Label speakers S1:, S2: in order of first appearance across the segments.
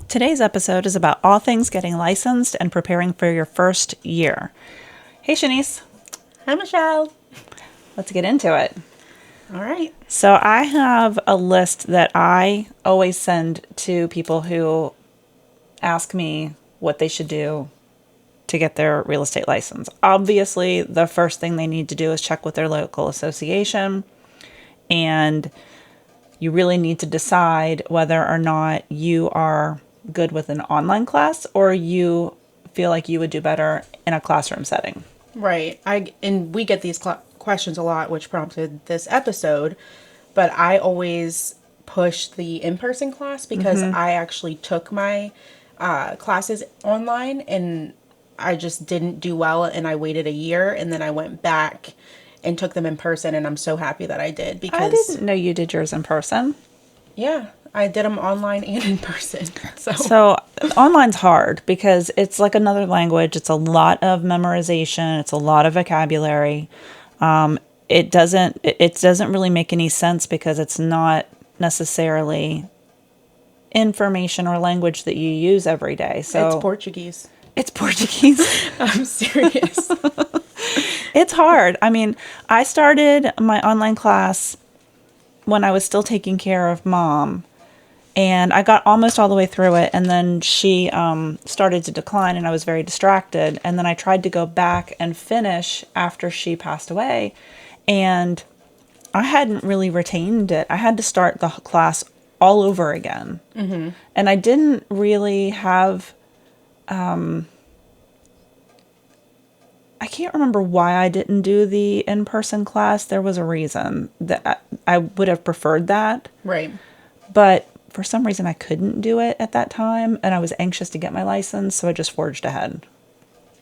S1: Today's episode is about all things getting licensed and preparing for your first year. Hey, Shanice.
S2: Hi, Michelle.
S1: Let's get into it.
S2: All right.
S1: So I have a list that I always send to people who ask me what they should do to get their real estate license. Obviously, the first thing they need to do is check with their local association, and you really need to decide whether or not you are good with an online class or you feel like you would do better in a classroom setting.
S2: Right. And we get these questions a lot, which prompted this episode. But I always push the in-person class because I actually took my classes online and I just didn't do well. And I waited a year and then I went back and took them in person. And I'm so happy that I did because
S1: I didn't know you did yours in person.
S2: Yeah, I did them online and in person.
S1: So online's hard because it's like another language. It's a lot of memorization. It's a lot of vocabulary. It doesn't really make any sense because it's not necessarily information or language that you use every day. So
S2: it's Portuguese.
S1: It's Portuguese.
S2: I'm serious.
S1: It's hard. I mean, I started my online class when I was still taking care of Mom. And I got almost all the way through it, and then she started to decline, and I was very distracted. And then I tried to go back and finish after she passed away, and I hadn't really retained it. I had to start the class all over again. Mm-hmm. And I didn't really have... I can't remember why I didn't do the in-person class. There was a reason that I would have preferred that.
S2: Right.
S1: But for some reason, I couldn't do it at that time, and I was anxious to get my license, so I just forged ahead.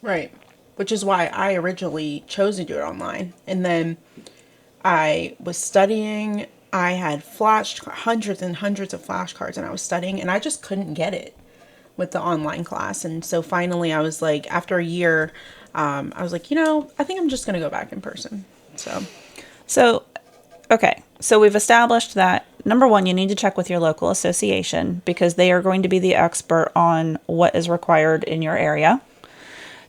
S2: Right. Which is why I originally chose to do it online. And then I was studying. I had hundreds and hundreds of flashcards, and I was studying, and I just couldn't get it with the online class. And so finally, I was like, after a year, I was like, I think I'm just going to go back in person.
S1: Okay. So we've established that, number one, you need to check with your local association because they are going to be the expert on what is required in your area.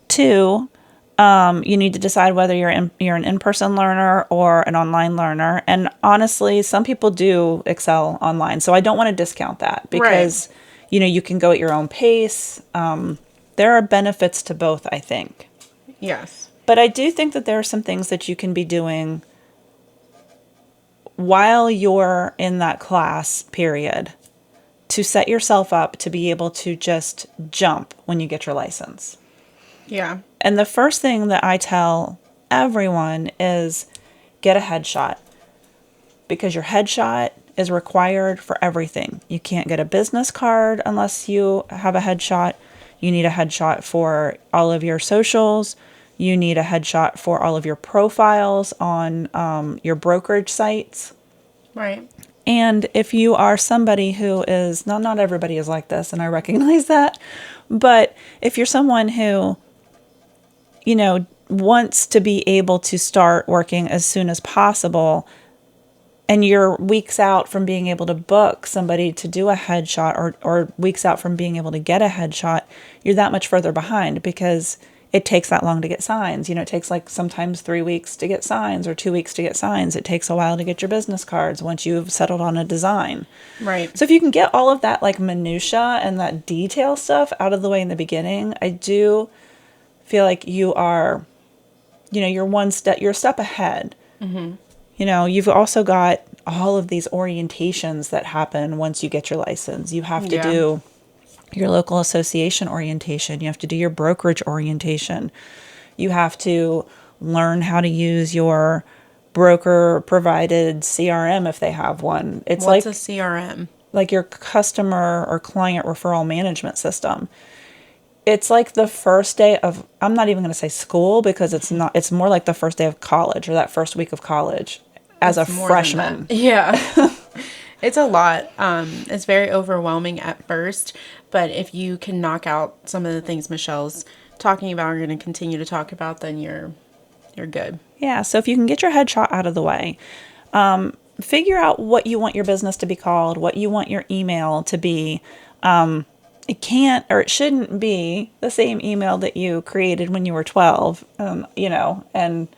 S1: Two, you need to decide whether you're an in-person learner or an online learner. And honestly, some people do excel online. So I don't want to discount that because, you can go at your own pace. There are benefits to both, I think.
S2: Yes.
S1: But I do think that there are some things that you can be doing while you're in that class period to set yourself up to be able to just jump when you get your license.
S2: Yeah.
S1: And the first thing that I tell everyone is get a headshot because your headshot is required for everything. You can't get a business card unless you have a headshot. You need a headshot for all of your socials. You need a headshot for all of your profiles on your brokerage sites.
S2: Right.
S1: And if you are somebody who is, not everybody is like this, and I recognize that, but if you're someone who, wants to be able to start working as soon as possible, and you're weeks out from being able to book somebody to do a headshot or weeks out from being able to get a headshot, you're that much further behind because it takes that long to get signs. It takes like sometimes 3 weeks to get signs or 2 weeks to get signs. It takes a while to get your business cards once you've settled on a design.
S2: Right.
S1: So if you can get all of that like minutia and that detail stuff out of the way in the beginning, I do feel like you are, you're a step ahead. Mm-hmm. You've also got all of these orientations that happen once you get your license. You have to do your local association orientation. You have to do your brokerage orientation. You have to learn how to use your broker provided CRM if they have one.
S2: What's a CRM?
S1: Like your customer or client referral management system. It's like the first day of, I'm not even going to say school because it's more like the first day of college or that first week of college as a freshman.
S2: Yeah. It's a lot. It's very overwhelming at first, but if you can knock out some of the things Michelle's talking about, are going to continue to talk about, then you're good.
S1: Yeah. So if you can get your headshot out of the way, figure out what you want your business to be called, what you want your email to be. it can't or it shouldn't be the same email that you created when you were 12, and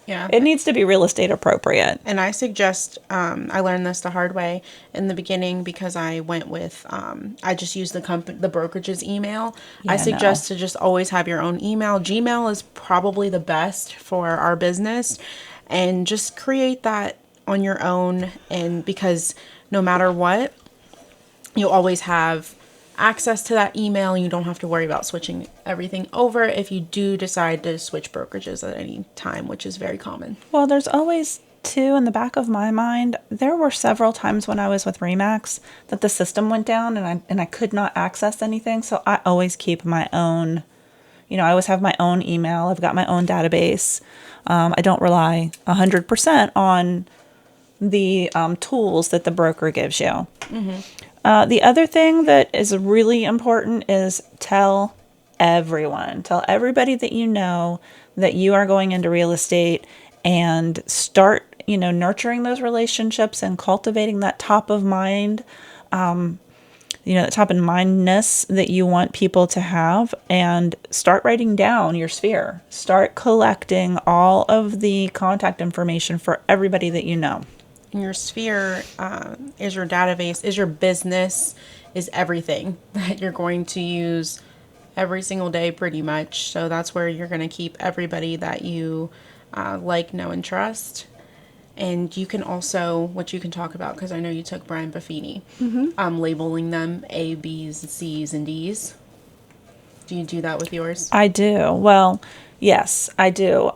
S2: Yeah.
S1: it needs to be real estate appropriate.
S2: And I suggest, I learned this the hard way in the beginning because I went with, I just used the brokerage's email. I
S1: Yeah,
S2: suggest to just always have your own email. Gmail is probably the best for our business, and just create that on your own. And because no matter what, you'll always have access to that email. You don't have to worry about switching everything over if you do decide to switch brokerages at any time, which is very common.
S1: Well, there's always too in the back of my mind. There were several times when I was with Remax that the system went down and I could not access anything. So I always keep my own. I always have my own email. I've got my own database. I don't rely 100% on the tools that the broker gives you. The other thing that is really important is tell everybody that you know that you are going into real estate, and start, nurturing those relationships and cultivating that top of mind, the top of mindness that you want people to have, and start writing down your sphere. Start collecting all of the contact information for everybody that you know.
S2: Your sphere is your database, is your business, is everything that you're going to use every single day pretty much. So that's where you're going to keep everybody that you like, know, and trust. And you can also, what you can talk about, because I know you took Brian Buffini, labeling them A, B's, C's, and D's. Do you do that with yours?
S1: I do. Well, yes, I do.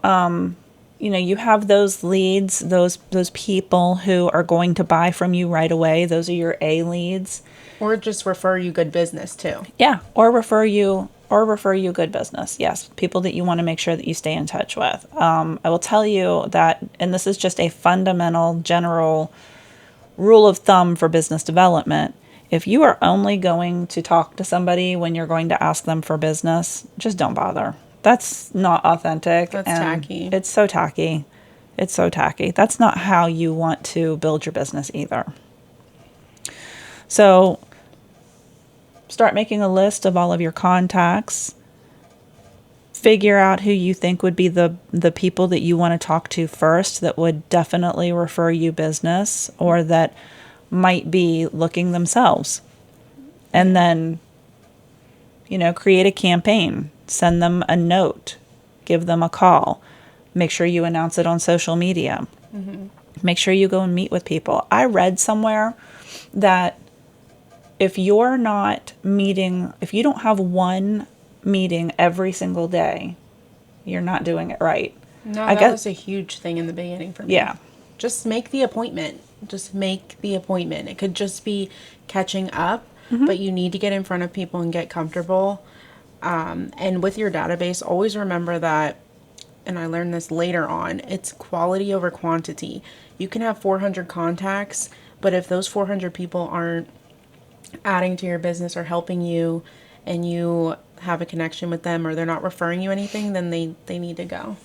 S1: You have those leads, those people who are going to buy from you right away. Those are your A leads.
S2: Or just refer you good business too.
S1: Yeah, or refer you good business. Yes, people that you want to make sure that you stay in touch with. I will tell you that, and this is just a fundamental general rule of thumb for business development. If you are only going to talk to somebody when you're going to ask them for business, just don't bother. That's not authentic.
S2: That's
S1: and
S2: tacky.
S1: It's so tacky. It's so tacky. That's not how you want to build your business either. So start making a list of all of your contacts. Figure out who you think would be the people that you want to talk to first that would definitely refer you business, or that might be looking themselves. And then, create a campaign. Send them a note. Give them a call. Make sure you announce it on social media. Make sure you go and meet with people. I read somewhere that if you don't have one meeting every single day, you're not doing it right.
S2: No, that was a huge thing in the beginning for me.
S1: Yeah.
S2: Just make the appointment. It could just be catching up, but you need to get in front of people and get comfortable. And with your database, always remember that, and I learned this later on, it's quality over quantity. You can have 400 contacts, but if those 400 people aren't adding to your business or helping you, and you have a connection with them, or they're not referring you anything, then they need to go.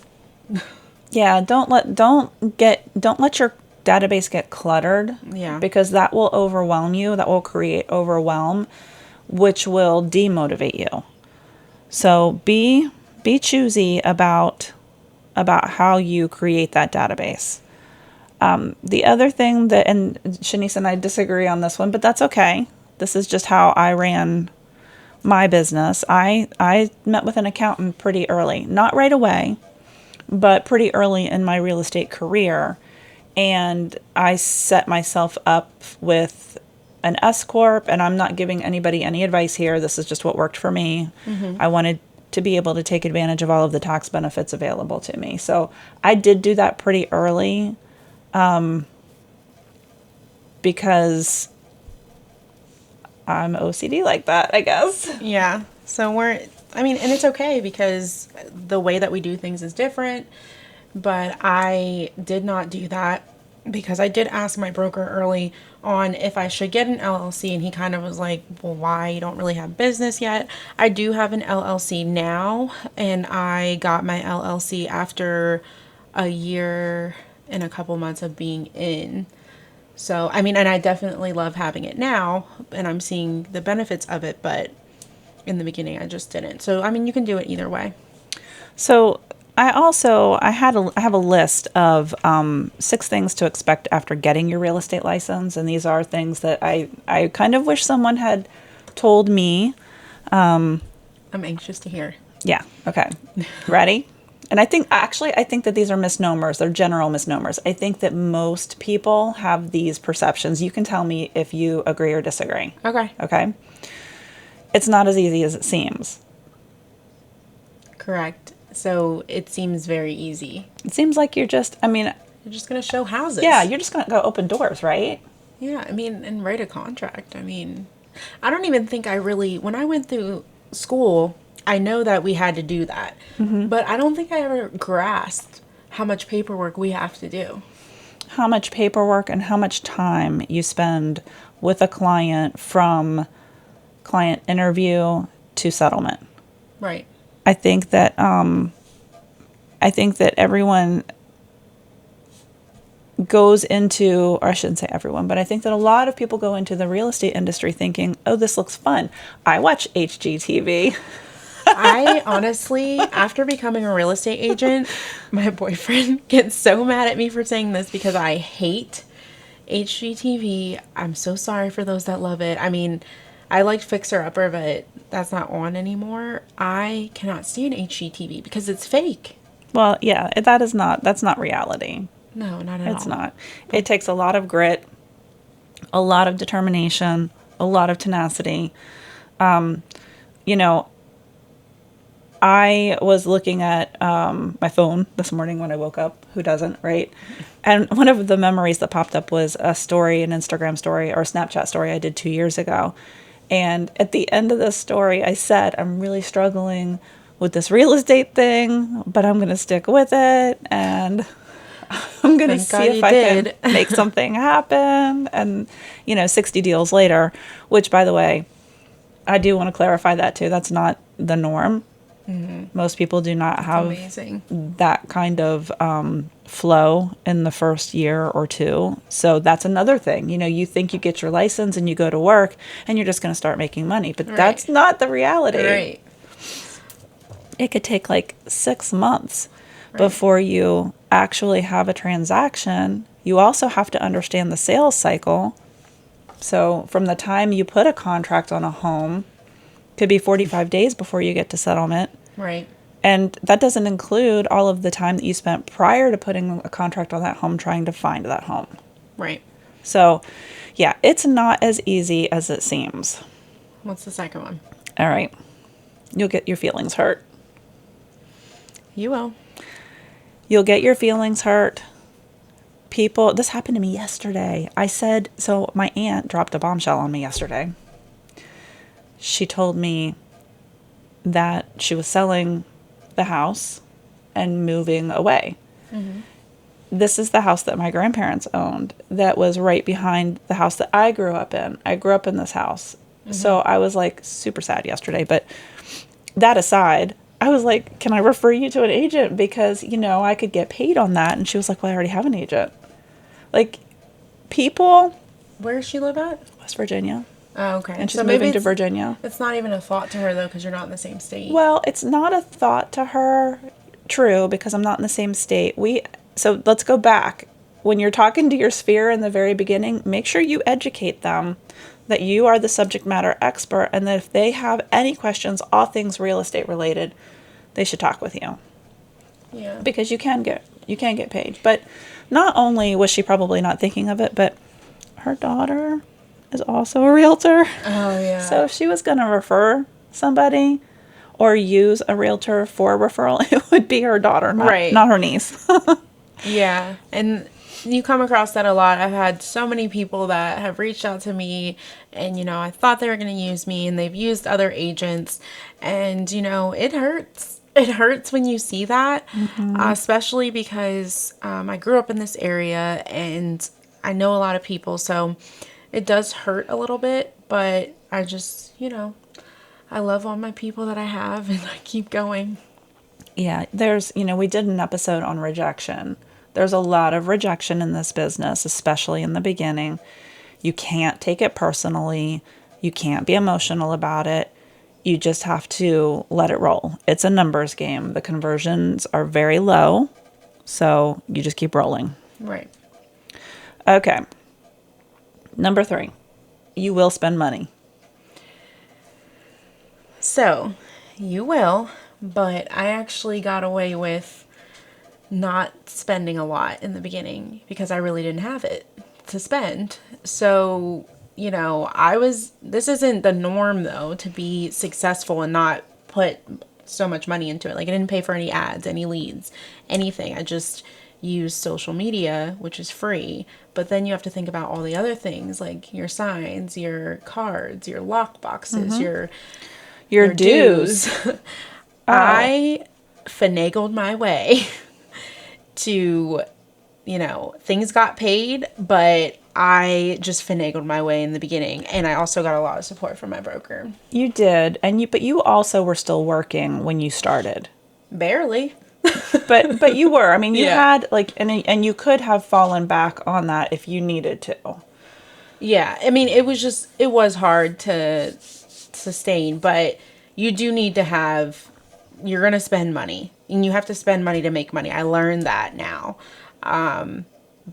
S1: Yeah, don't let your database get cluttered.
S2: Yeah.
S1: Because that will overwhelm you. That will create overwhelm, which will demotivate you. So be choosy about how you create that database. The other thing that, and Shanice and I disagree on this one, but that's okay. This is just how I ran my business. I met with an accountant pretty early, not right away, but pretty early in my real estate career. And I set myself up with an S Corp, and I'm not giving anybody any advice here. This is just what worked for me. I wanted to be able to take advantage of all of the tax benefits available to me. So I did do that pretty early, because I'm OCD like that, I guess.
S2: Yeah. So and it's okay because the way that we do things is different, but I did not do that because I did ask my broker early on if I should get an LLC, and he kind of was like, well, why? You don't really have business yet. I do have an LLC now, and I got my LLC after a year and a couple months of being in. So, and I definitely love having it now, and I'm seeing the benefits of it, but in the beginning. I just didn't. So, I mean, you can do it either way.
S1: So I have a list of 6 things to expect after getting your real estate license, and these are things that I kind of wish someone had told me.
S2: I'm anxious to hear.
S1: Yeah. Okay. Ready? And I think that these are misnomers. They're general misnomers. I think that most people have these perceptions. You can tell me if you agree or disagree.
S2: Okay.
S1: Okay. It's not as easy as it seems.
S2: Correct. So it seems very easy.
S1: It seems like you're just
S2: You're just going to show houses.
S1: yeah, you're just going to go open doors, right?
S2: Yeah, I mean, and write a contract. I mean, I don't even think when I went through school, I know that we had to do that. But I don't think I ever grasped how much paperwork we have to do.
S1: How much paperwork and how much time you spend with a client from client interview to settlement.
S2: Right.
S1: I think that everyone goes into, or I shouldn't say everyone, but I think that a lot of people go into the real estate industry thinking, "Oh, this looks fun. I watch HGTV."
S2: I honestly, after becoming a real estate agent, my boyfriend gets so mad at me for saying this because I hate HGTV. I'm so sorry for those that love it. I mean, I liked Fixer Upper, but that's not on anymore. I cannot stand HGTV because it's fake.
S1: Well, yeah, that's not reality.
S2: No, not at all.
S1: It's not. It takes a lot of grit, a lot of determination, a lot of tenacity. You know, I was looking at my phone this morning when I woke up. Who doesn't, right? And one of the memories that popped up was a story, an Instagram story or a Snapchat story I did 2 years ago. And at the end of the story, I said, I'm really struggling with this real estate thing, but I'm going to stick with it. And I'm going to see if I can make something happen. And, 60 deals later, which, by the way, I do want to clarify that too. That's not the norm. Mm-hmm. Most people do not have that kind of flow in the first year or two. So that's another thing. You think you get your license and you go to work and you're just going to start making money. But that's not the reality.
S2: Right.
S1: It could take like 6 months before you actually have a transaction. You also have to understand the sales cycle. So from the time you put a contract on a home, could be 45 days before you get to settlement.
S2: Right.
S1: And that doesn't include all of the time that you spent prior to putting a contract on that home trying to find that home.
S2: Right.
S1: So, yeah, it's not as easy as it seems.
S2: What's the second one?
S1: All right. You'll get your feelings hurt.
S2: You will.
S1: You'll get your feelings hurt. This happened to me yesterday. So my aunt dropped a bombshell on me yesterday. She told me that she was selling the house and moving away. Mm-hmm. This is the house that my grandparents owned that was right behind the house that I grew up in. I grew up in this house. Mm-hmm. So I was like super sad yesterday. But that aside, I was like, can I refer you to an agent? Because, I could get paid on that. And she was like, well, I already have an agent. Like, people.
S2: Where does she live at?
S1: West Virginia.
S2: Oh, okay.
S1: And she's moving to Virginia.
S2: It's not even a thought to her, though, because you're not in the same state.
S1: Well, it's not a thought to her, true, because I'm not in the same state. So let's go back. When you're talking to your sphere in the very beginning, make sure you educate them that you are the subject matter expert and that if they have any questions, all things real estate related, they should talk with you.
S2: Yeah.
S1: Because you can get paid. But not only was she probably not thinking of it, but her daughter is also a realtor.
S2: Oh, yeah.
S1: So if she was going to refer somebody or use a realtor for a referral, it would be her daughter, not her niece.
S2: Yeah. And you come across that a lot. I've had so many people that have reached out to me and, I thought they were going to use me and they've used other agents. And, it hurts. It hurts when you see that, especially because I grew up in this area and I know a lot of people. So it does hurt a little bit, but I just, I love all my people that I have and I keep going.
S1: Yeah, we did an episode on rejection. There's a lot of rejection in this business, especially in the beginning. You can't take it personally. You can't be emotional about it. You just have to let it roll. It's a numbers game. The conversions are very low, so you just keep rolling.
S2: Right.
S1: Okay. Number 3, you will spend money.
S2: So, you will, but I actually got away with not spending a lot in the beginning because I really didn't have it to spend. So, this isn't the norm though, to be successful and not put so much money into it. Like, I didn't pay for any ads, any leads, anything. I just used social media, which is free. But then you have to think about all the other things, like your signs, your cards, your lock boxes, your dues. I finagled my way to, things got paid, but I just finagled my way in the beginning. And I also got a lot of support from my broker.
S1: You did, but you also were still working when you started.
S2: Barely.
S1: But you were. I mean, you
S2: Yeah.
S1: had and you could have fallen back on that if you needed to.
S2: Yeah. I mean, it was hard to sustain, but you do need to you're going to spend money, and you have to spend money to make money. I learned that now.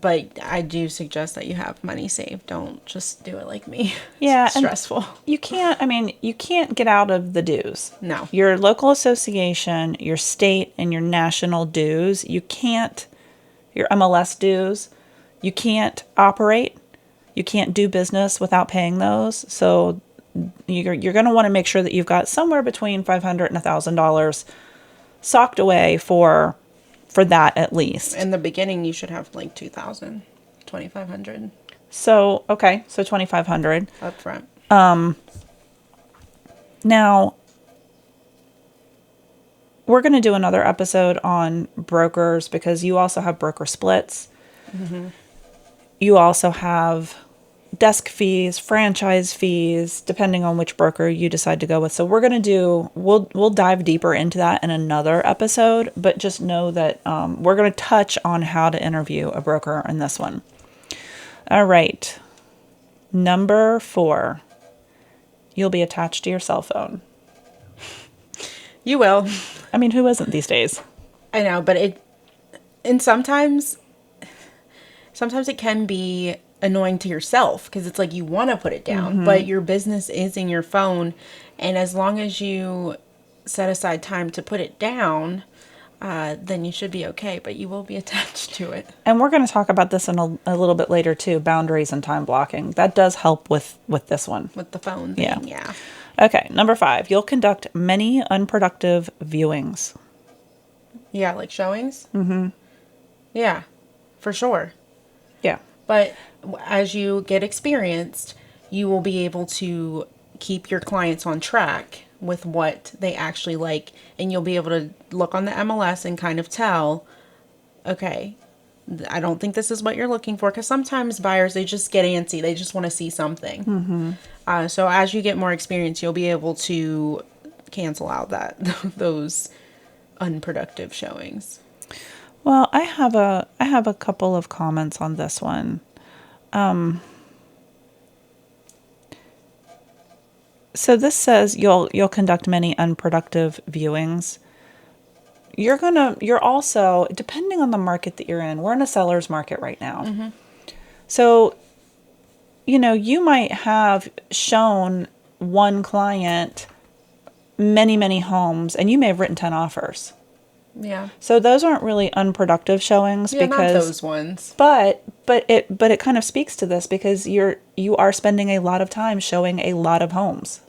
S2: But I do suggest that you have money saved. Don't just do it like me.
S1: Yeah,
S2: It's stressful.
S1: You can't get out of the dues.
S2: No.
S1: Your local association, your state and your national dues, you can't, your MLS dues, you can't operate. You can't do business without paying those. So you're going to want to make sure that you've got somewhere between $500 and $1,000 socked away for that at least.
S2: In the beginning, you should have like 2,000, 2,500
S1: So, okay, so 2,500
S2: up front.
S1: Now, we're going to do another episode on brokers because you also have broker splits. Mm-hmm. You also have desk fees, franchise fees, depending on which broker you decide to go with. So we'll dive deeper into that in another episode, but just know that we're going to touch on how to interview a broker in this one. All right. Number 4, you'll be attached to your cell phone.
S2: You will.
S1: I mean, who isn't these days?
S2: I know, but sometimes it can be annoying to yourself because it's like you want to put it down, but your business is in your phone. And as long as you set aside time to put it down, then you should be okay, but you will be attached to it.
S1: And we're going to talk about this in a little bit later too, boundaries and time blocking. That does help with this one.
S2: With the phone thing, yeah.
S1: Okay, number 5, you'll conduct many unproductive viewings.
S2: Yeah, like showings? Mm-hmm. Yeah, for sure.
S1: Yeah.
S2: But as you get experienced, you will be able to keep your clients on track with what they actually like. And you'll be able to look on the MLS and kind of tell, okay, I don't think this is what you're looking for. Because sometimes buyers, they just get antsy. They just want to see something. Mm-hmm. So as you get more experience, you'll be able to cancel out those unproductive showings.
S1: Well, I have a couple of comments on this one. So this says you'll conduct many unproductive viewings. You're also, depending on the market that you're in, we're in a seller's market right now. Mm-hmm. So, you might have shown one client many, many homes and you may have written 10 offers.
S2: Yeah.
S1: So those aren't really unproductive showings because
S2: not those ones.
S1: But it kind of speaks to this because you are spending a lot of time showing a lot of homes.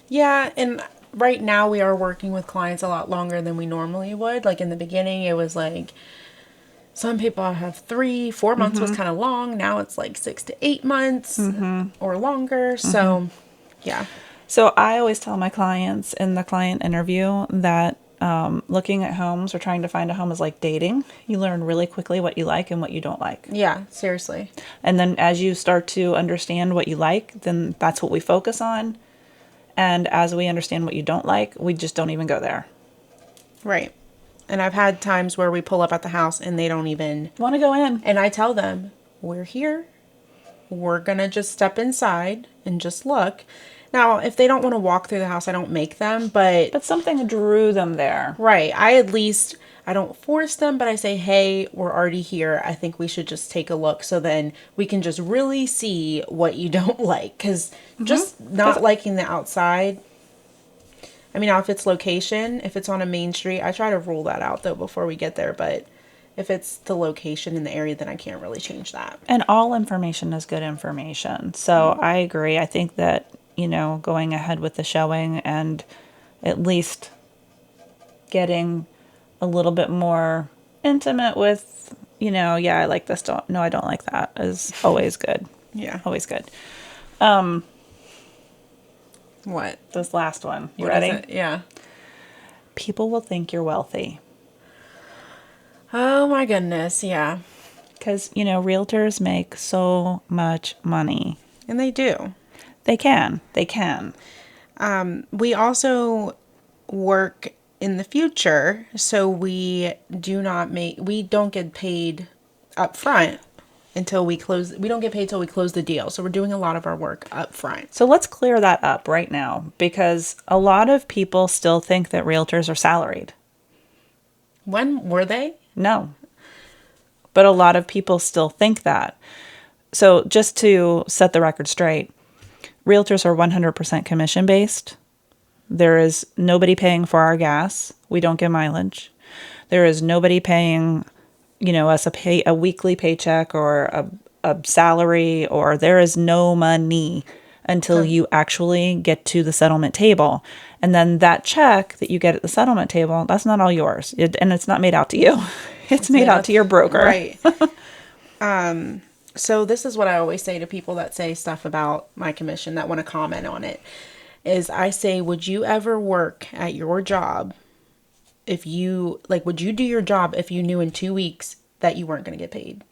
S2: Yeah, and right now we are working with clients a lot longer than we normally would. Like in the beginning, it was like some people have 3-4 months was kind of long. Now it's like 6 to 8 months or longer. So, yeah.
S1: So I always tell my clients in the client interview that looking at homes or trying to find a home is like dating. You learn really quickly what you like and what you don't like.
S2: Yeah, seriously.
S1: And then as you start to understand what you like, then that's what we focus on. And as we understand what you don't like, we just don't even go there.
S2: Right. And I've had times where we pull up at the house and they don't even
S1: want to go in.
S2: And I tell them, we're here. We're going to just step inside and just look. Now, if they don't want to walk through the house, I don't make them, but
S1: something drew them there.
S2: right. I don't force them, but I say, hey, we're already here. I think we should just take a look so then we can just really see what you don't like. Because just not liking the outside. I mean, now if it's location, if it's on a main street, I try to rule that out though before we get there. But if it's the location in the area, then I can't really change that.
S1: And all information is good information. So I agree. I think that, going ahead with the showing and at least getting a little bit more intimate with, yeah, I like this. No, I don't like that is always good.
S2: Yeah.
S1: Always good.
S2: What?
S1: This last one. You
S2: What is
S1: ready?
S2: it? Yeah.
S1: People will think you're wealthy.
S2: Oh my goodness. Yeah.
S1: Because, realtors make so much money.
S2: And they do.
S1: They can. They can.
S2: We also work in the future, so we don't get paid up front until we close. We don't get paid till we close the deal. So we're doing a lot of our work up front.
S1: So let's clear that up right now, because a lot of people still think that realtors are salaried.
S2: When were they?
S1: No. But a lot of people still think that. So just to set the record straight, realtors are 100% commission based. There is nobody paying for our gas. We don't get mileage. There is nobody paying, us a weekly paycheck or a salary, or there is no money until you actually get to the settlement table. And then that check that you get at the settlement table, that's not all yours. And it's not made out to you. It's made out to your broker.
S2: Right. So this is what I always say to people that say stuff about my commission, that want to comment on it, is I say, would you ever work at your job would you do your job if you knew in 2 weeks that you weren't going to get paid?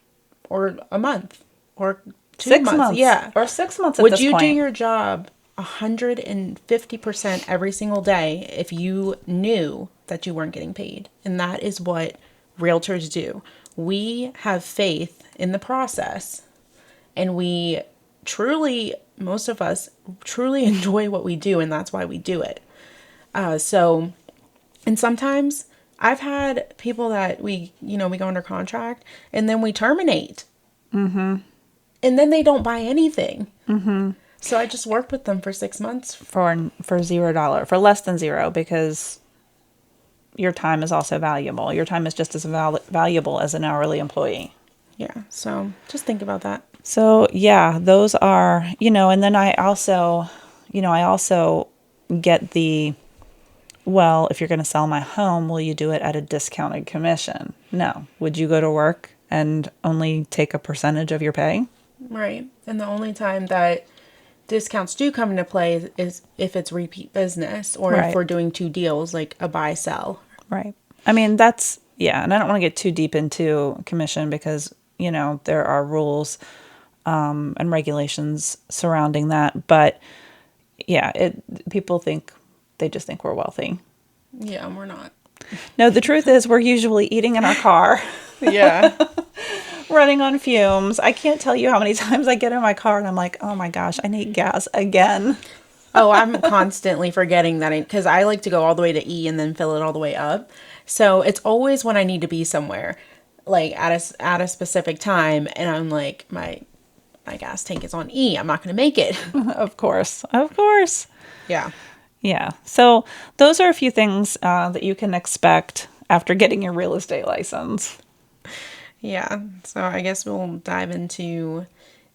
S2: Or a month? Or
S1: 6 months.
S2: Yeah.
S1: Or 6 months at
S2: Would
S1: this
S2: you
S1: point.
S2: do your job 150% every single day if you knew that you weren't getting paid? And that is what realtors do. We have faith in the process, and most of us truly enjoy what we do, and that's why we do it. And sometimes I've had people that we go under contract and then we terminate. Mm-hmm. And then they don't buy anything. Mm-hmm. So I just worked with them for 6 months.
S1: For $0, for less than zero, because your time is also valuable. Your time is just as valuable as an hourly employee.
S2: Yeah. So just think about that.
S1: So yeah, those are, and then I also get well, if you're going to sell my home, will you do it at a discounted commission? No. Would you go to work and only take a percentage of your pay?
S2: Right. And the only time that discounts do come into play is if it's repeat business, or if we're doing 2 deals, like a buy sell.
S1: Right. I mean, and I don't want to get too deep into commission because, there are rules and regulations surrounding that. But yeah, they just think we're wealthy.
S2: Yeah, we're not.
S1: No, the truth is we're usually eating in our car.
S2: Yeah.
S1: Running on fumes. I can't tell you how many times I get in my car and I'm like, oh my gosh, I need gas again.
S2: Oh, I'm constantly forgetting that, because I like to go all the way to E and then fill it all the way up. So it's always when I need to be somewhere, like at a specific time, and I'm like, my gas tank is on E. I'm not going to make it.
S1: Of course. Of course.
S2: Yeah.
S1: Yeah. So those are a few things that you can expect after getting your real estate license.
S2: Yeah. So I guess we'll dive into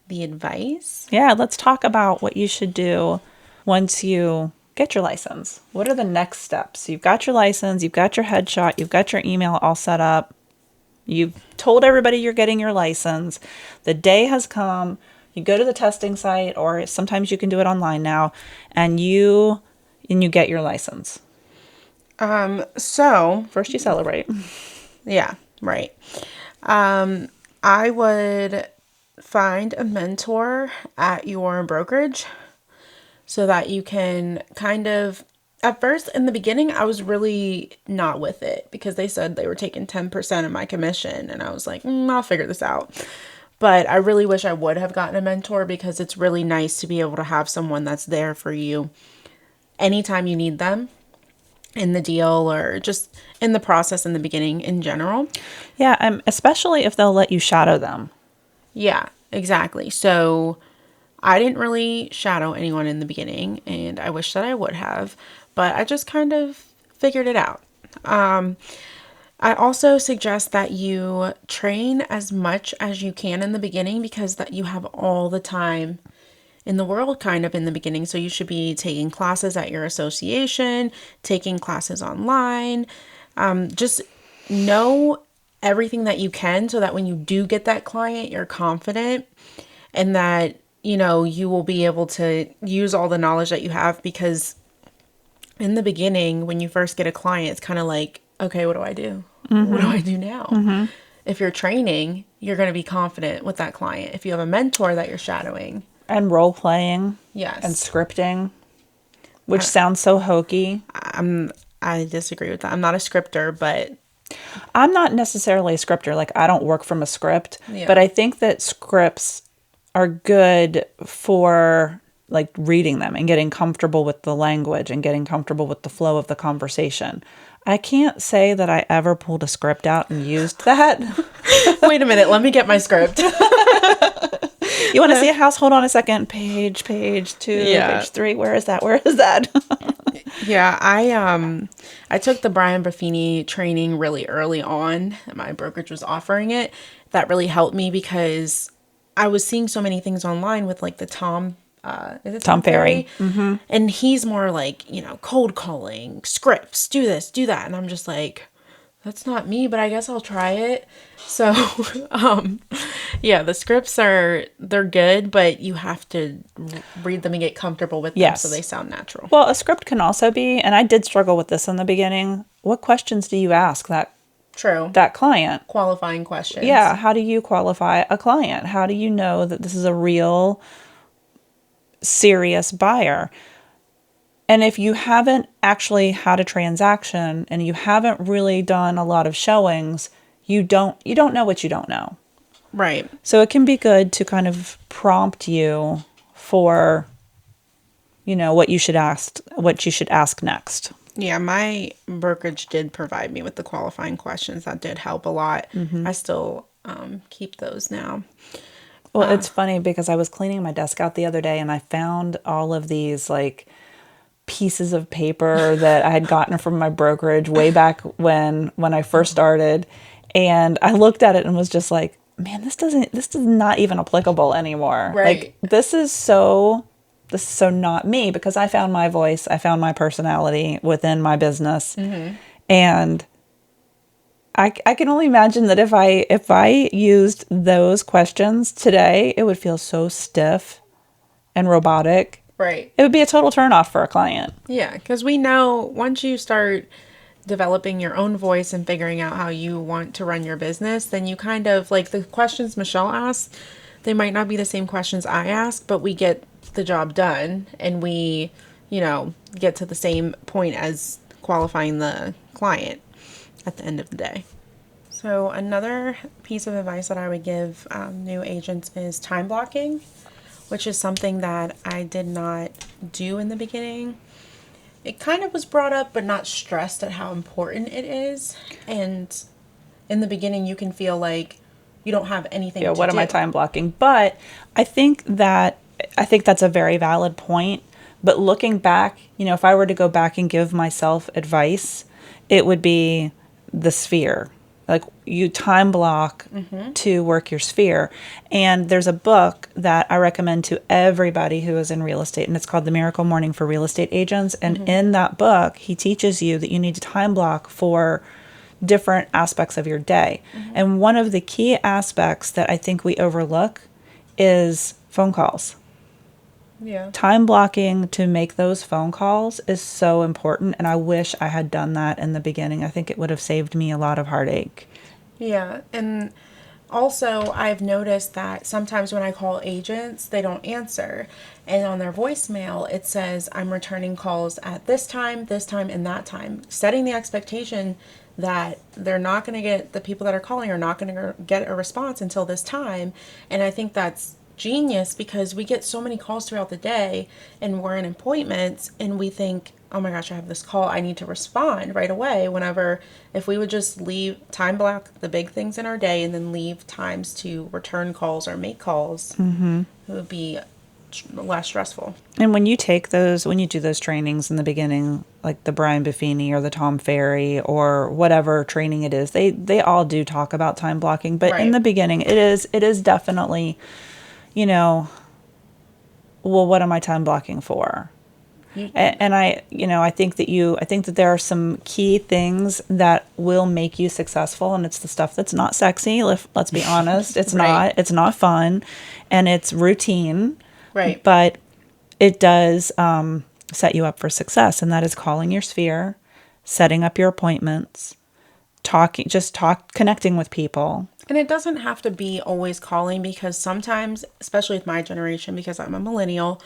S2: the advice.
S1: Yeah. Let's talk about what you should do once you get your license. What are the next steps? You've got your license, you've got your headshot, you've got your email all set up. You've told everybody you're getting your license. The day has come. You go to the testing site, or sometimes you can do it online now, and you get your license.
S2: So
S1: First you celebrate.
S2: yeah, right. I would find a mentor at your brokerage so that you can kind of, at first, in the beginning, I was really not with it because they said they were taking 10% of my commission, and I was like, I'll figure this out. But I really wish I would have gotten a mentor, because it's really nice to be able to have someone that's there for you anytime you need them in the deal, or just in the process in the beginning in general.
S1: Yeah, especially if they'll let you shadow them.
S2: Yeah, exactly. So I didn't really shadow anyone in the beginning, and I wish that I would have, but I just kind of figured it out. I also suggest that you train as much as you can in the beginning, because that you have all the time in the world kind of in the beginning. So you should be taking classes at your association, taking classes online. Just know everything that you can, so that when you do get that client, you're confident, and that, you will be able to use all the knowledge that you have. Because in the beginning, when you first get a client, it's kind of like, okay, what do I do? What do I do now? If you're training, you're going to be confident with that client. If you have a mentor that you're shadowing.
S1: And role playing.
S2: Yes.
S1: And scripting, which sounds so hokey.
S2: I disagree with that. I'm not a scripter, but
S1: I'm not necessarily a scripter. Like, I don't work from a script, but I think that scripts are good for like reading them and getting comfortable with the language and getting comfortable with the flow of the conversation. I can't say that I ever pulled a script out and used that.
S2: Wait a minute, let me get my script.
S1: You want to see a house? Hold on a second. Page 2, page 3. Where is that?
S2: Yeah, I took the Brian Buffini training really early on. My brokerage was offering it. That really helped me, because I was seeing so many things online with like the Tom
S1: Ferry.
S2: Mm-hmm. And he's more like, cold calling, scripts, do this, do that. And I'm just like, that's not me, but I guess I'll try it. So, yeah, the scripts they're good, but you have to read them and get comfortable with them so they sound natural.
S1: Well, a script can also be, and I did struggle with this in the beginning, what questions do you ask that client?
S2: Qualifying questions.
S1: Yeah, how do you qualify a client? How do you know that this is a real serious buyer? And if you haven't actually had a transaction and you haven't really done a lot of showings, you don't know what you don't know.
S2: Right.
S1: So it can be good to kind of prompt you for, what you should ask next.
S2: Yeah, my brokerage did provide me with the qualifying questions. That did help a lot. I still keep those now.
S1: Well, it's funny because I was cleaning my desk out the other day and I found all of these like pieces of paper that I had gotten from my brokerage way back when I first started. And I looked at it and was just like, man, this is not even applicable anymore.
S2: Right.
S1: Like, this is so not me, because I found my voice, I found my personality within my business. And I can only imagine that if I used those questions today, it would feel so stiff and robotic.
S2: Right.
S1: It would be a total turnoff for a client.
S2: Yeah, because we know once you start developing your own voice and figuring out how you want to run your business, then you kind of, like the questions Michelle asks, they might not be the same questions I ask, but we get the job done and we, get to the same point as qualifying the client at the end of the day. So another piece of advice that I would give new agents is time blocking, which is something that I did not do in the beginning. It kind of was brought up, but not stressed at how important it is. And in the beginning, you can feel like you don't have anything to do.
S1: What am I time blocking? But I think that's a very valid point. But looking back, if I were to go back and give myself advice, it would be the sphere. Like, you time block to work your sphere. And there's a book that I recommend to everybody who is in real estate, and it's called The Miracle Morning for Real Estate Agents. And in that book, he teaches you that you need to time block for different aspects of your day. And one of the key aspects that I think we overlook is phone calls.
S2: Yeah.
S1: Time blocking to make those phone calls is so important, and I wish I had done that in the beginning. I think it would have saved me a lot of heartache.
S2: Yeah, and also I've noticed that sometimes when I call agents, they don't answer. And on their voicemail, it says, I'm returning calls at this time, and that time. Setting the expectation that they're not going to get, the people that are calling are not going to get a response until this time. And I think that's genius because we get so many calls throughout the day and we're in appointments and we think, oh my gosh, I have this call, I need to respond right away. Whenever, if we would just leave, time block the big things in our day and then leave times to return calls or make calls, it would be less stressful.
S1: And when you do those trainings in the beginning, like the Brian Buffini or the Tom Ferry or whatever training it is, they all do talk about time blocking. But in
S2: Right.
S1: the beginning, it is definitely, well, what am I time blocking for? And I think that there are some key things that will make you successful, and it's the stuff that's not sexy. Let's be honest, it's
S2: Right.
S1: not. It's not fun, and it's routine.
S2: Right.
S1: But it does set you up for success, and that is calling your sphere, setting up your appointments, connecting with people.
S2: And it doesn't have to be always calling because sometimes, especially with my generation, because I'm a millennial,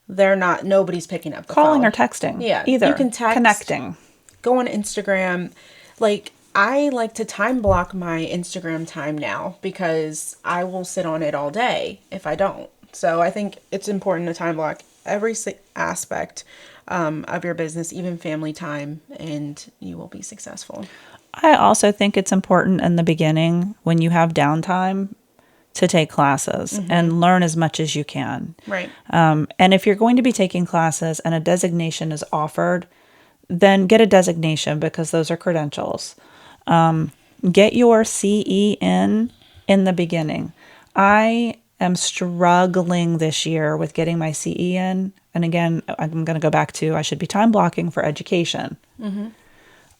S2: nobody's picking up the
S1: Calling
S2: phone.
S1: or texting.
S2: Yeah.
S1: Either.
S2: You can text.
S1: Connecting.
S2: Go on Instagram. Like, I like to time block my Instagram time now because I will sit on it all day if I don't. So I think it's important to time block every aspect of your business, even family time, and you will be successful.
S1: I also think it's important in the beginning when you have downtime to take classes and learn as much as you can.
S2: Right.
S1: And if you're going to be taking classes and a designation is offered, then get a designation because those are credentials. Get your CE in the beginning. I am struggling this year with getting my CE in. And again, I'm going to go back to I should be time blocking for education.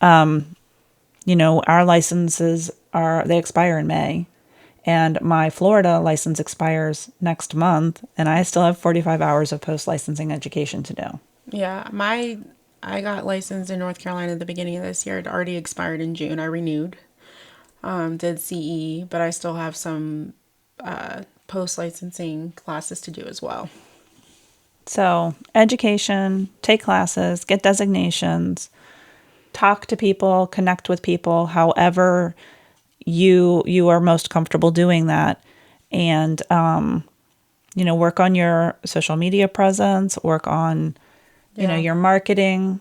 S1: Our licenses they expire in May. And my Florida license expires next month, and I still have 45 hours of post-licensing education to do.
S2: Yeah, I got licensed in North Carolina at the beginning of this year. It already expired in June. I renewed, did CE, but I still have some post-licensing classes to do as well.
S1: So, education, take classes, get designations, talk to people, connect with people, however you are most comfortable doing that. And, work on your social media presence, work on, your marketing.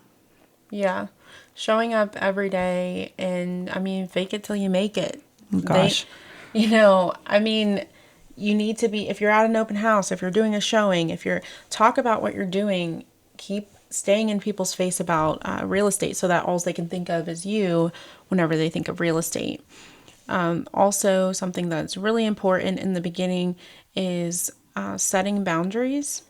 S2: Yeah. Showing up every day and, fake it till you make it.
S1: Oh, gosh.
S2: You need to be, if you're at an open house, if you're doing a showing, talk about what you're doing, keep staying in people's face about real estate so that all they can think of is you whenever they think of real estate. Also, something that's really important in the beginning is setting boundaries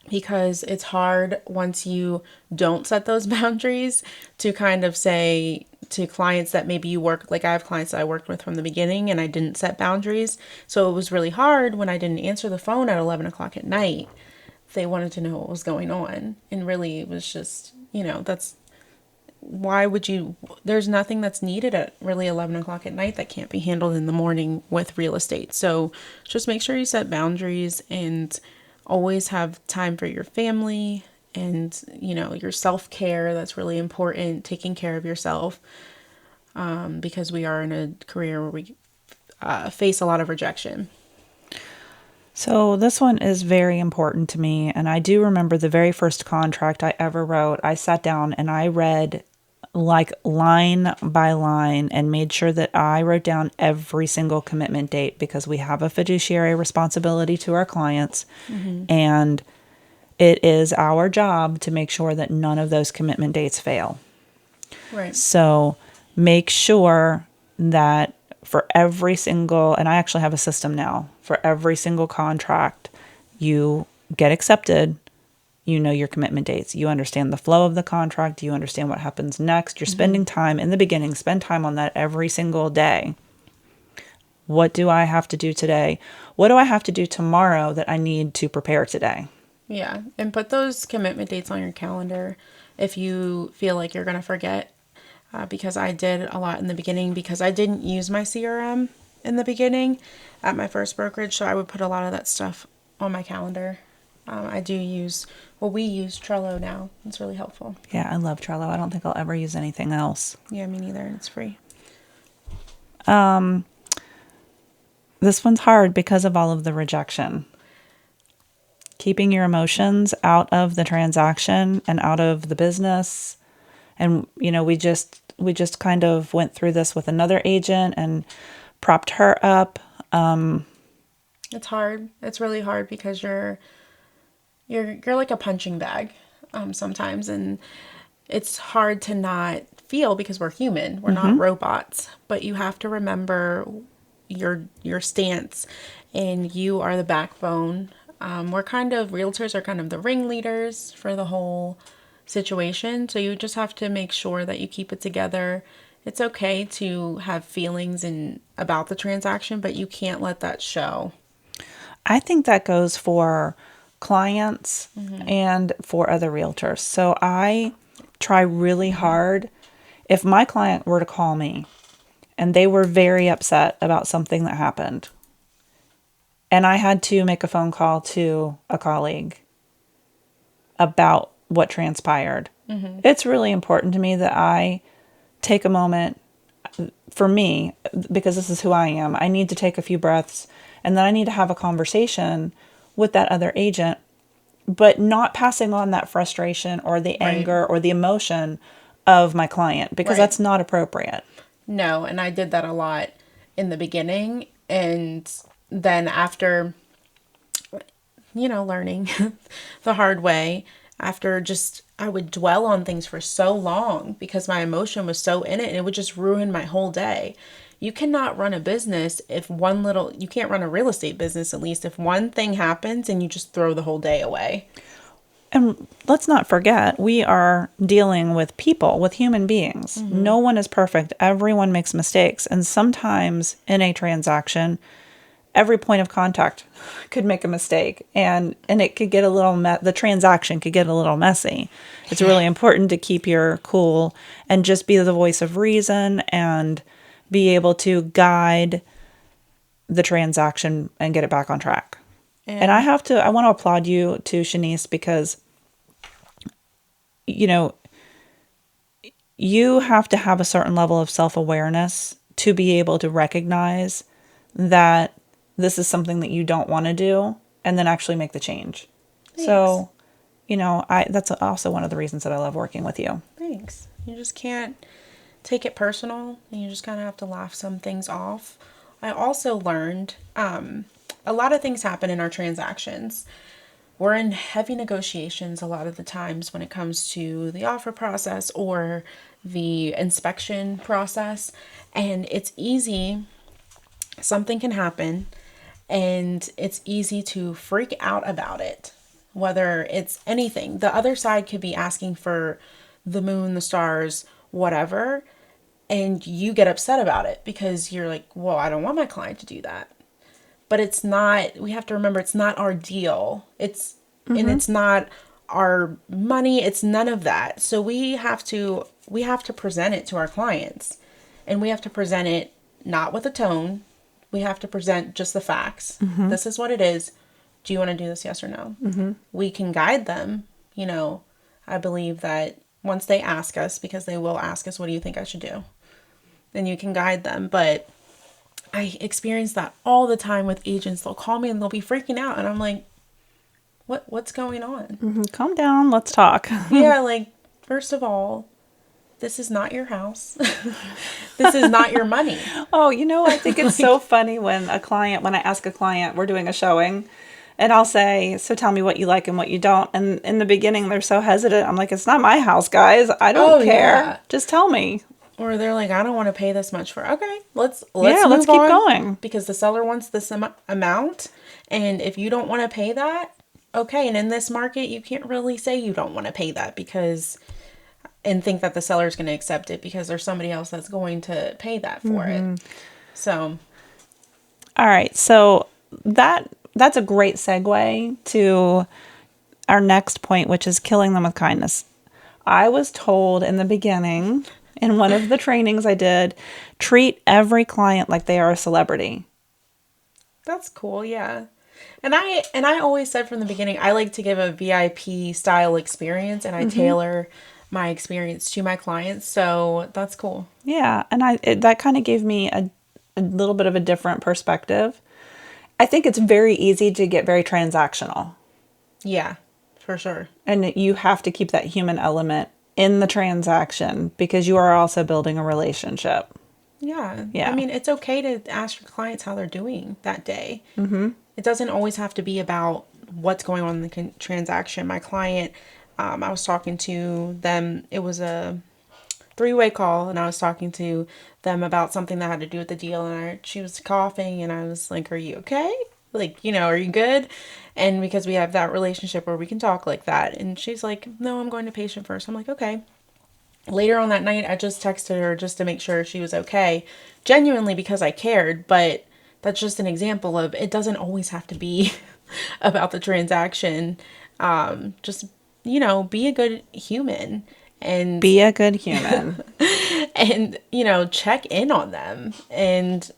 S2: because it's hard once you don't set those boundaries to kind of say to clients that maybe you work, like I have clients that I worked with from the beginning and I didn't set boundaries. So it was really hard when I didn't answer the phone at 11 o'clock at night. They wanted to know what was going on. And really it was just, there's nothing that's needed at really 11 o'clock at night that can't be handled in the morning with real estate. So just make sure you set boundaries and always have time for your family and, your self-care. That's really important, taking care of yourself, because we are in a career where we face a lot of rejection.
S1: So this one is very important to me. And I do remember the very first contract I ever wrote. I sat down and I read like line by line and made sure that I wrote down every single commitment date because we have a fiduciary responsibility to our clients. And it is our job to make sure that none of those commitment dates fail.
S2: Right.
S1: So make sure that for every single, and I actually have a system now, for every single contract you get accepted, you know your commitment dates. You understand the flow of the contract. You understand what happens next. You're spending time in the beginning. Spend time on that every single day. What do I have to do today? What do I have to do tomorrow that I need to prepare today?
S2: Yeah. And put those commitment dates on your calendar if you feel like you're going to forget. Because I did a lot in the beginning because I didn't use my CRM in the beginning at my first brokerage. So I would put a lot of that stuff on my calendar. I do use, well, we use Trello now. It's really helpful.
S1: Yeah, I love Trello. I don't think I'll ever use anything else.
S2: Yeah, me neither. It's free.
S1: This one's hard because of all of the rejection. Keeping your emotions out of the transaction and out of the business. And, we just kind of went through this with another agent and propped her up.
S2: It's hard. It's really hard because you're like a punching bag sometimes, and it's hard to not feel because we're human. We're not robots, but you have to remember your stance, and you are the backbone. Realtors are kind of the ringleaders for the whole situation. So you just have to make sure that you keep it together. It's okay to have feelings about the transaction, but you can't let that show.
S1: I think that goes for clients and for other realtors. So I try really hard. If my client were to call me and they were very upset about something that happened, and I had to make a phone call to a colleague about what transpired, it's really important to me that I take a moment. For me, because this is who I am, I need to take a few breaths, and then I need to have a conversation with that other agent, but not passing on that frustration or the anger or the emotion of my client, because that's not appropriate.
S2: No, and I did that a lot in the beginning, and then after, learning the hard way, after I would dwell on things for so long because my emotion was so in it, and it would just ruin my whole day. You cannot run a business if you can't run a real estate business, at least, if one thing happens and you just throw the whole day away.
S1: And let's not forget, we are dealing with people, with human beings. No one is perfect. Everyone makes mistakes. And sometimes in a transaction, every point of contact could make a mistake, and it could get the transaction could get a little messy. It's really important to keep your cool and just be the voice of reason and be able to guide the transaction and get it back on track. And I want to applaud you too, Shanice, because, you have to have a certain level of self-awareness to be able to recognize that this is something that you don't want to do, and then actually make the change. Thanks. So, that's also one of the reasons that I love working with you.
S2: Thanks. You just can't take it personal, and you just kind of have to laugh some things off. I also learned a lot of things happen in our transactions. We're in heavy negotiations a lot of the times when it comes to the offer process or the inspection process, and it's easy. Something can happen, and it's easy to freak out about it, whether it's anything. The other side could be asking for the moon, the stars, whatever, and you get upset about it because you're like, well, I don't want my client to do that. But it's not, we have to remember, it's not our deal. And it's not our money. It's none of that. So we have to present it to our clients, and we have to present it not with a tone. We have to present just the facts. This is what it is. Do you want to do this? Yes or no? We can guide them. I believe that once they ask us, because they will ask us, what do you think I should do? Then you can guide them. But I experience that all the time with agents. They'll call me and they'll be freaking out. And I'm like, what's going on?
S1: Calm down. Let's talk.
S2: Yeah, first of all, this is not your house. This is not your money.
S1: Oh, I think it's so funny when I ask a client, we're doing a showing, and I'll say, so tell me what you like and what you don't. And in the beginning, they're so hesitant. I'm like, it's not my house, guys. I don't care. Yeah. Just tell me.
S2: Or they're like, I don't want to pay this much for. Okay, let's
S1: keep going,
S2: because the seller wants this amount, and if you don't want to pay that, okay. And in this market, you can't really say you don't want to pay that and think that the seller is going to accept it because there's somebody else that's going to pay that for it. So,
S1: all right. So that's a great segue to our next point, which is killing them with kindness. I was told in the beginning, in one of the trainings I did, treat every client like they are a celebrity.
S2: That's cool. Yeah. And I always said from the beginning, I like to give a VIP style experience, and I tailor my experience to my clients. So that's cool.
S1: Yeah, and that kind of gave me a little bit of a different perspective. I think it's very easy to get very transactional,
S2: Yeah, for sure.
S1: and you have to keep that human element in the transaction because you are also building a relationship.
S2: Yeah. I
S1: Yeah.
S2: mean, it's okay to ask your clients how they're doing that day. Mm-hmm. It doesn't always have to be about what's going on in the transaction. My client, I was talking to them, it was a three-way call, and I was talking to them about something that had to do with the deal, and she was coughing, and I was like, "Are you okay? Like, are you good?" And because we have that relationship where we can talk like that, and she's like, "No, I'm going to patient first." I'm like, "Okay." Later on that night, I just texted her just to make sure she was okay, genuinely because I cared, but that's just an example of it doesn't always have to be about the transaction. Just, be a good human and
S1: Be a good human.
S2: and check in on them and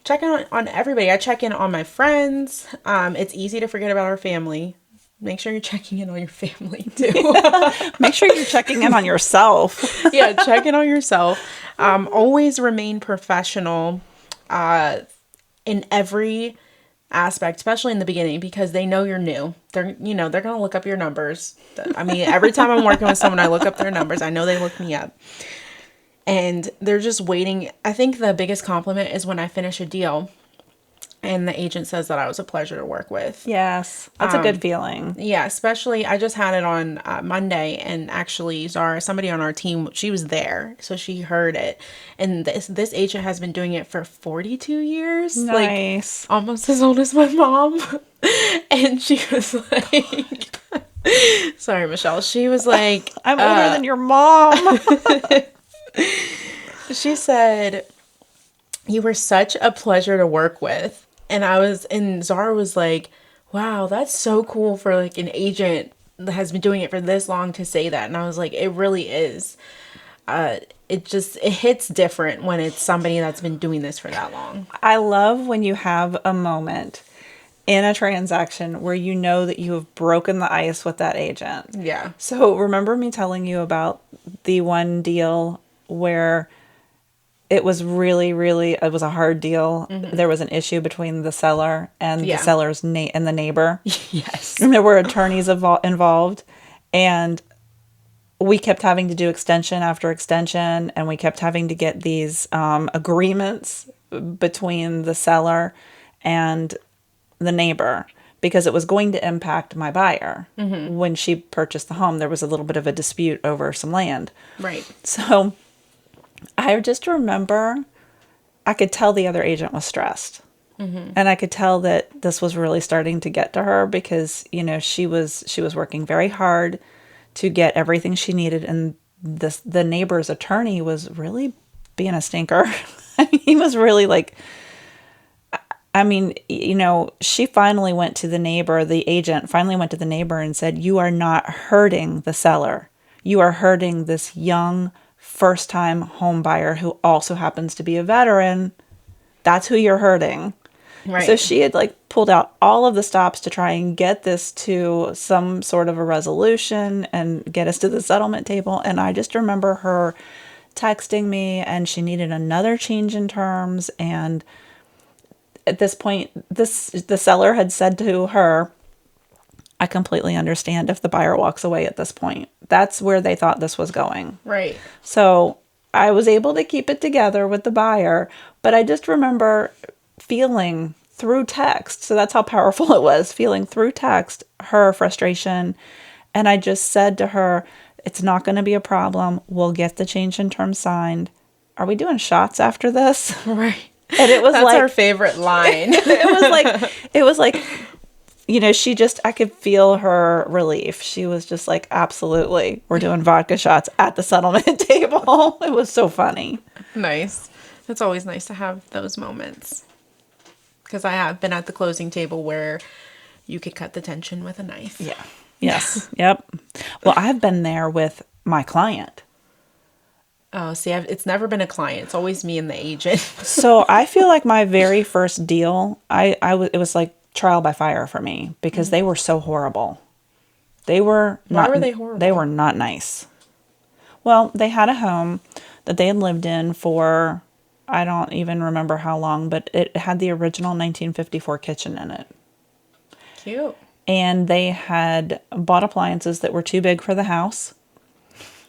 S2: check in on everybody. I check in on my friends. It's easy to forget about our family. Make sure you're checking in on your family too.
S1: Make sure you're checking in on yourself.
S2: Yeah, check in on yourself. Always remain professional in every aspect, especially in the beginning, because they know you're new. They're gonna look up your numbers. I mean, every time I'm working with someone, I look up their numbers. I know they look me up. And they're just waiting. I think the biggest compliment is when I finish a deal and the agent says that I was a pleasure to work with.
S1: Yes, that's a good feeling.
S2: Yeah, especially I just had it on Monday, and actually Zara, somebody on our team, she was there, so she heard it. And this agent has been doing it for 42 years,
S1: Nice.
S2: like almost as old as my mom. And she was like, sorry, Michelle. She was like,
S1: I'm older than your mom.
S2: she said, "You were such a pleasure to work with." And Zara was like, "Wow, that's so cool for like an agent that has been doing it for this long to say that." And I was like, "It really is." It hits different when it's somebody that's been doing this for that long.
S1: I love when you have a moment in a transaction where you know that you have broken the ice with that agent.
S2: Yeah.
S1: So remember me telling you about the one deal where it was it was a hard deal. Mm-hmm. There was an issue between the seller and the seller's and the neighbor.
S2: Yes.
S1: And there were attorneys involved, and we kept having to do extension after extension, and we kept having to get these agreements between the seller and the neighbor because it was going to impact my buyer. Mm-hmm. When she purchased the home, there was a little bit of a dispute over some land.
S2: Right.
S1: So I just remember I could tell the other agent was stressed. Mm-hmm. And I could tell that this was really starting to get to her because, she was working very hard to get everything she needed, and the neighbor's attorney was really being a stinker. He was really like, she finally went to the neighbor, the agent finally went to the neighbor and said, "You are not hurting the seller. You are hurting this young first-time home buyer who also happens to be a veteran. That's who you're hurting." Right. So she had pulled out all of the stops to try and get this to some sort of a resolution and get us to the settlement table. And I just remember her texting me, and she needed another change in terms. And at this point, the seller had said to her, "I completely understand if the buyer walks away at this point." That's where they thought this was going.
S2: Right.
S1: So I was able to keep it together with the buyer, but I just remember feeling through text. So that's how powerful it was, feeling through text her frustration. And I just said to her, "It's not going to be a problem. We'll get the change in terms signed. Are we doing shots after this?"
S2: Right.
S1: And it was
S2: that's our favorite line.
S1: it was like, I could feel her relief. She was just like, "Absolutely. We're doing vodka shots at the settlement table." It was so funny.
S2: Nice. It's always nice to have those moments. Because I have been at the closing table where you could cut the tension with a knife.
S1: Yeah. Yes. Yep. Well, I've been there with my client.
S2: Oh, see, it's never been a client. It's always me and the agent.
S1: So I feel like my very first deal, it was like trial by fire for me because they were so horrible. They were
S2: Why
S1: not,
S2: were they horrible?
S1: They were not nice. Well, they had a home that they had lived in for, I don't even remember how long, but it had the original 1954 kitchen in it.
S2: Cute.
S1: And they had bought appliances that were too big for the house.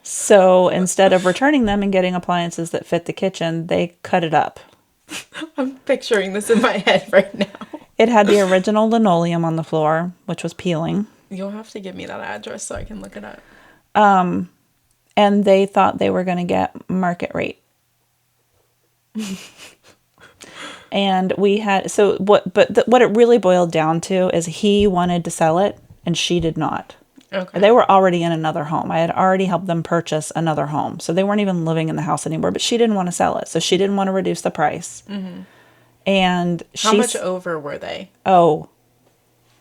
S1: So instead of returning them and getting appliances that fit the kitchen, they cut it up.
S2: I'm picturing this in my head right now.
S1: It had the original linoleum on the floor, which was peeling.
S2: You'll have to give me that address so I can look it up.
S1: And they thought they were going to get market rate. And we had, so what, but what it really boiled down to is he wanted to sell it and she did not.
S2: Okay.
S1: They were already in another home. I had already helped them purchase another home. So they weren't even living in the house anymore, but she didn't want to sell it. So she didn't want to reduce the price. Mm-hmm. And
S2: how much over were they?
S1: Oh,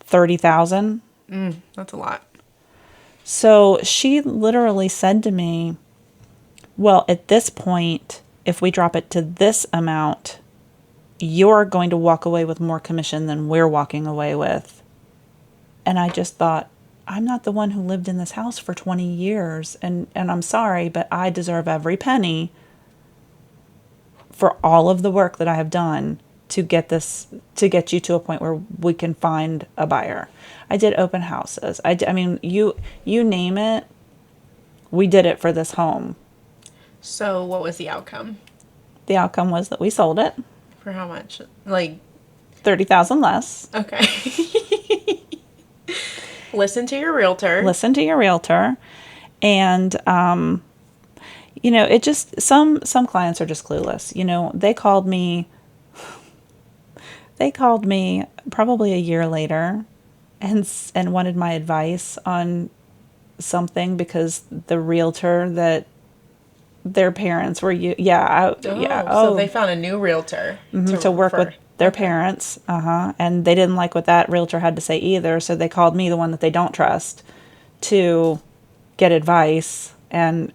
S1: 30,000.
S2: That's a lot.
S1: So she literally said to me, well, at this point, if we drop it to this amount, you're going to walk away with more commission than we're walking away with. And I just thought, I'm not the one who lived in this house for 20 years. And I'm sorry, but I deserve every penny for all of the work that I have done to get you to a point where we can find a buyer. I did open houses. I mean, you name it, we did it for this home.
S2: So what was the outcome?
S1: The outcome was that we sold it.
S2: For how much? Like
S1: 30,000 less.
S2: Okay. Listen to your realtor.
S1: Listen to your realtor. And, you know, it just, some clients are just clueless. You know, they called me probably a year later and wanted my advice on something because the realtor that their parents were,
S2: So they found a new realtor
S1: to work with their parents. And they didn't like what that realtor had to say either. So they called me, the one that they don't trust, to get advice. And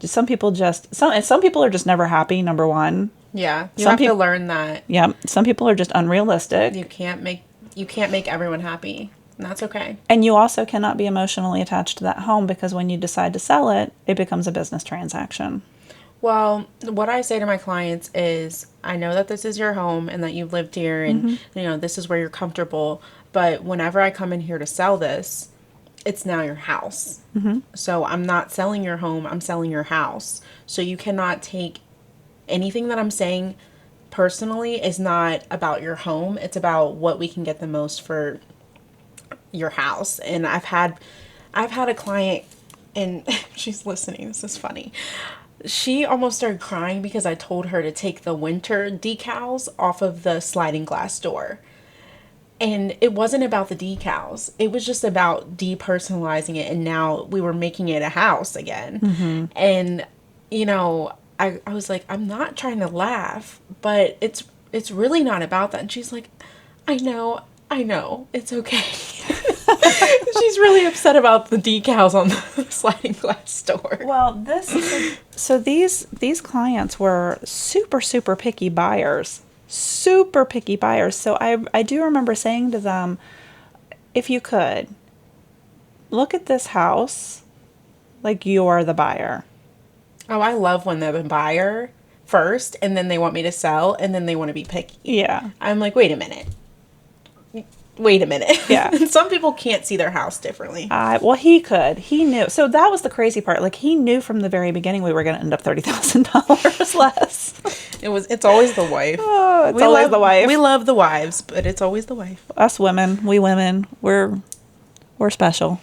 S1: some people are just never happy. Number one.
S2: Yeah. You have to learn that.
S1: Yeah. Some people are just unrealistic.
S2: You can't make everyone happy. And that's okay.
S1: And you also cannot be emotionally attached to that home because when you decide to sell it, it becomes a business transaction.
S2: Well, what I say to my clients is, I know that this is your home and that you've lived here and, you know, this is where you're comfortable. But whenever I come in here to sell this, it's now your house. Mm-hmm. So I'm not selling your home. I'm selling your house. So you cannot take anything that I'm saying personally is not about your home. It's about what we can get the most for your house. And I've had a client, and she's listening. This is funny. She almost started crying because I told her to take the winter decals off of the sliding glass door. And it wasn't about the decals. It was just about depersonalizing it. And now we were making it a house again. Mm-hmm. And, you know, I was like, I'm not trying to laugh, but it's really not about that. And she's like, I know, it's okay. She's really upset about the decals on the sliding glass door.
S1: Well, these clients were super, super picky buyers. Super picky buyers. So I do remember saying to them, if you could, look at this house like you're the buyer.
S2: Oh, I love when they're the buyer first, and then they want me to sell, and then they want to be picky.
S1: Yeah.
S2: I'm like, wait a minute.
S1: Yeah.
S2: Some people can't see their house differently.
S1: Well, he could. He knew. So that was the crazy part. Like, he knew from the very beginning we were going to end up $30,000 less.
S2: It's always the wife.
S1: Oh, it's always the wife.
S2: We love the wives, but it's always the wife.
S1: Us women, we're special.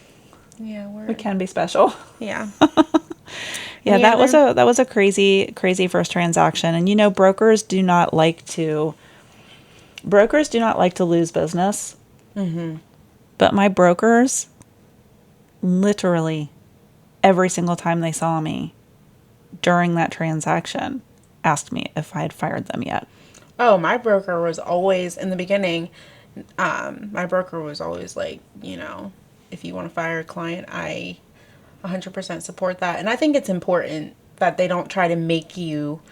S2: Yeah,
S1: we can be special.
S2: Yeah.
S1: Yeah, that was a crazy first transaction. And you know, brokers do not like to lose business. Mm-hmm. But my brokers, literally every single time they saw me during that transaction, asked me if I had fired them yet.
S2: Oh, my broker was always, in the beginning, my broker was always like, you know, if you want to fire a client, I 100% support that. And I think it's important that they don't try to make you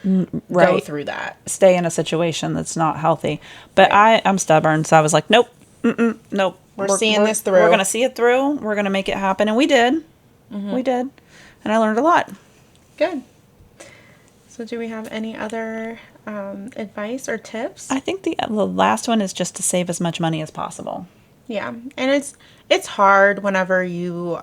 S2: go through that.
S1: Stay in a situation that's not healthy. But right. I'm stubborn, so I was like, nope, Nope.
S2: We're seeing this through.
S1: We're going to see it through. We're going to make it happen. And we did. We did. And I learned a lot.
S2: Good. So do we have any other advice or tips?
S1: I think the last one is just to save as much money as possible.
S2: Yeah. And it's hard whenever you,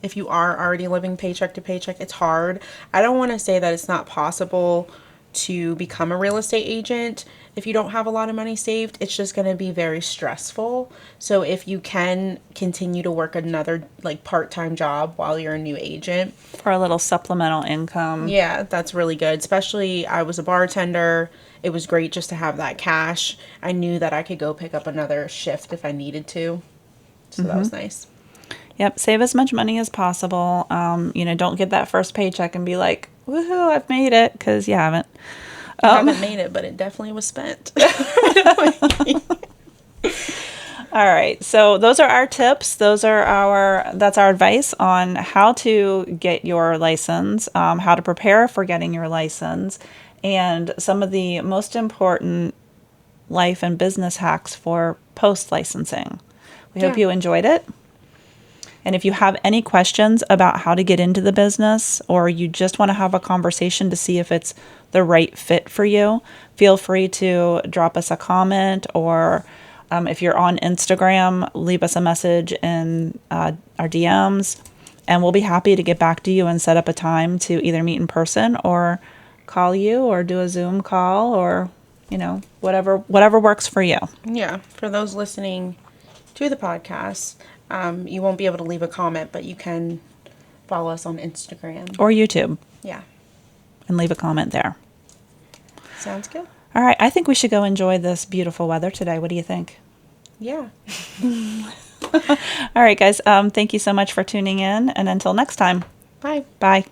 S2: if you are already living paycheck to paycheck, it's hard. I don't want to say that it's not possible to become a real estate agent if you don't have a lot of money saved. It's just going to be very stressful. So if you can continue to work another like part-time job while you're a new agent
S1: For a little supplemental income.
S2: yeah, that's really good. Especially I was a bartender. It was great just to have that cash. I knew that I could go pick up another shift if I needed to. So that was nice.
S1: Yep. Save as much money as possible. Don't get that first paycheck and be like, woohoo, I've made it, because you haven't.
S2: I haven't made it, but it definitely was spent.
S1: All right. So those are our tips. That's our advice on how to get your license, how to prepare for getting your license, and some of the most important life and business hacks for post-licensing. We hope you enjoyed it. And if you have any questions about how to get into the business, or you just want to have a conversation to see if it's the right fit for you, feel free to drop us a comment, or if you're on Instagram, leave us a message in our DMs, and we'll be happy to get back to you and set up a time to either meet in person or call you or do a Zoom call, or whatever works for you.
S2: Yeah, for those listening to the podcast, you won't be able to leave a comment, but you can follow us on Instagram
S1: or YouTube.
S2: Yeah.
S1: And leave a comment there.
S2: Sounds good.
S1: All right. I think we should go enjoy this beautiful weather today. What do you think?
S2: Yeah.
S1: All right, guys. Thank you so much for tuning in. And until next time.
S2: Bye.
S1: Bye.